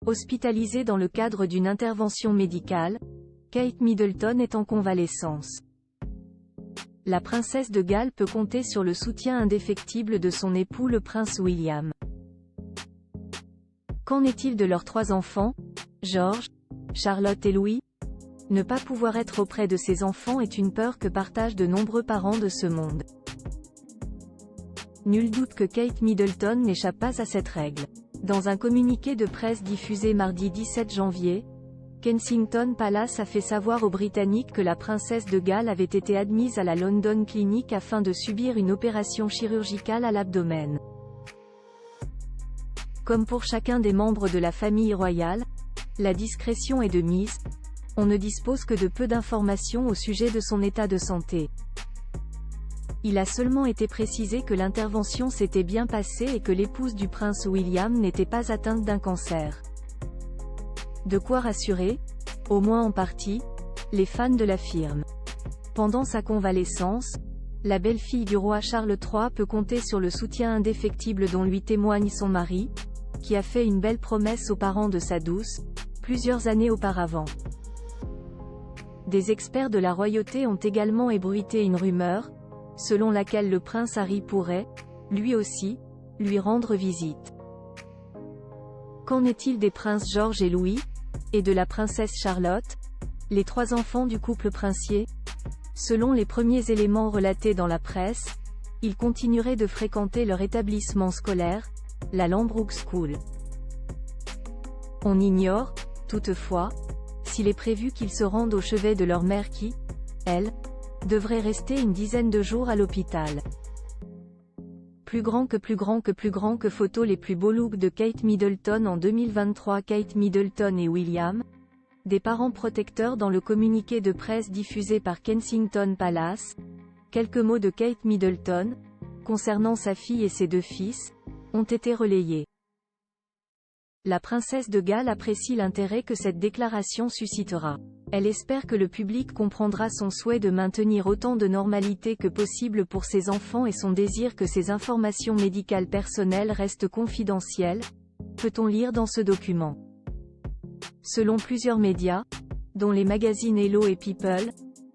Hospitalisée dans le cadre d'une intervention médicale, Kate Middleton est en convalescence. La princesse de Galles peut compter sur le soutien indéfectible de son époux le prince William. Qu'en est-il de leurs 3 enfants, George, Charlotte et Louis? Ne pas pouvoir être auprès de ses enfants est une peur que partagent de nombreux parents de ce monde. Nul doute que Kate Middleton n'échappe pas à cette règle. Dans un communiqué de presse diffusé mardi 17 janvier, Kensington Palace a fait savoir aux Britanniques que la princesse de Galles avait été admise à la London Clinic afin de subir une opération chirurgicale à l'abdomen. Comme pour chacun des membres de la famille royale, la discrétion est de mise, on ne dispose que de peu d'informations au sujet de son état de santé. Il a seulement été précisé que l'intervention s'était bien passée et que l'épouse du prince William n'était pas atteinte d'un cancer. De quoi rassurer, au moins en partie, les fans de la firme. Pendant sa convalescence, la belle-fille du roi Charles III peut compter sur le soutien indéfectible dont lui témoigne son mari, qui a fait une belle promesse aux parents de sa douce, plusieurs années auparavant. Des experts de la royauté ont également ébruité une rumeur, selon laquelle le prince Harry pourrait, lui aussi, lui rendre visite. Qu'en est-il des princes George et Louis, et de la princesse Charlotte, les 3 enfants du couple princier? Selon les premiers éléments relatés dans la presse, ils continueraient de fréquenter leur établissement scolaire, la Lambrook School. On ignore, toutefois, s'il est prévu qu'ils se rendent au chevet de leur mère qui, elle, devrait rester une dizaine de jours à l'hôpital. Plus grand que photos les plus beaux looks de Kate Middleton en 2023. Kate Middleton et William, des parents protecteurs dans le communiqué de presse diffusé par Kensington Palace. Quelques mots de Kate Middleton, concernant sa fille et ses 2 fils, ont été relayés. La princesse de Galles apprécie l'intérêt que cette déclaration suscitera. Elle espère que le public comprendra son souhait de maintenir autant de normalité que possible pour ses enfants et son désir que ces informations médicales personnelles restent confidentielles, peut-on lire dans ce document. Selon plusieurs médias, dont les magazines Hello et People,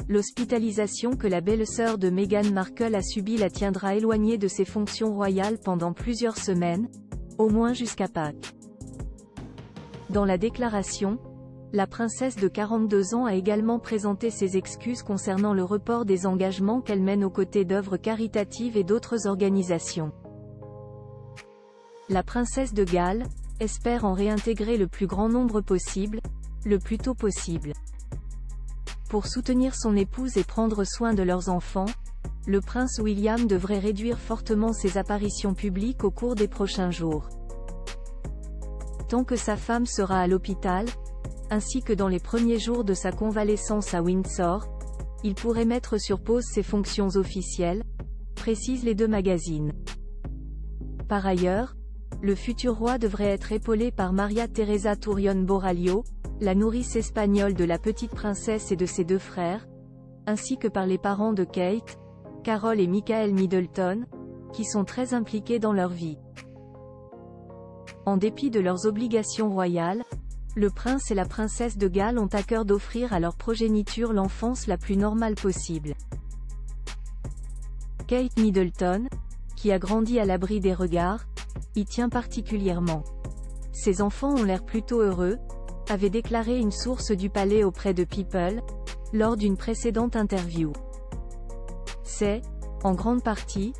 l'hospitalisation que la belle-sœur de Meghan Markle a subie la tiendra éloignée de ses fonctions royales pendant plusieurs semaines, au moins jusqu'à Pâques. Dans la déclaration, la princesse de 42 ans a également présenté ses excuses concernant le report des engagements qu'elle mène aux côtés d'œuvres caritatives et d'autres organisations. La princesse de Galles espère en réintégrer le plus grand nombre possible, le plus tôt possible. Pour soutenir son épouse et prendre soin de leurs enfants, le prince William devrait réduire fortement ses apparitions publiques au cours des prochains jours. Tant que sa femme sera à l'hôpital, ainsi que dans les premiers jours de sa convalescence à Windsor, il pourrait mettre sur pause ses fonctions officielles, précisent les 2 magazines. Par ailleurs, le futur roi devrait être épaulé par Maria Teresa Turrión Borrallo, la nourrice espagnole de la petite princesse et de ses 2 frères, ainsi que par les parents de Kate, Carol et Michael Middleton, qui sont très impliqués dans leur vie. En dépit de leurs obligations royales, le prince et la princesse de Galles ont à cœur d'offrir à leur progéniture l'enfance la plus normale possible. Kate Middleton, qui a grandi à l'abri des regards, y tient particulièrement. Ses enfants ont l'air plutôt heureux, avait déclaré une source du palais auprès de People, lors d'une précédente interview. C'est, en grande partie,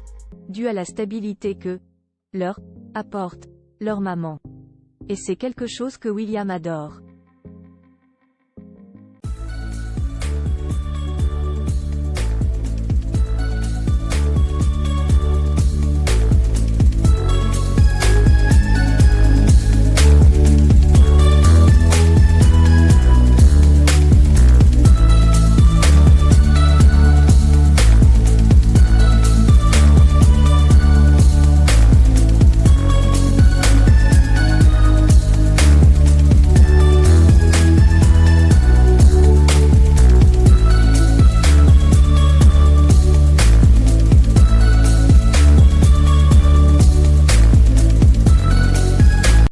dû à la stabilité que leur apporte leur maman. Et c'est quelque chose que William adore.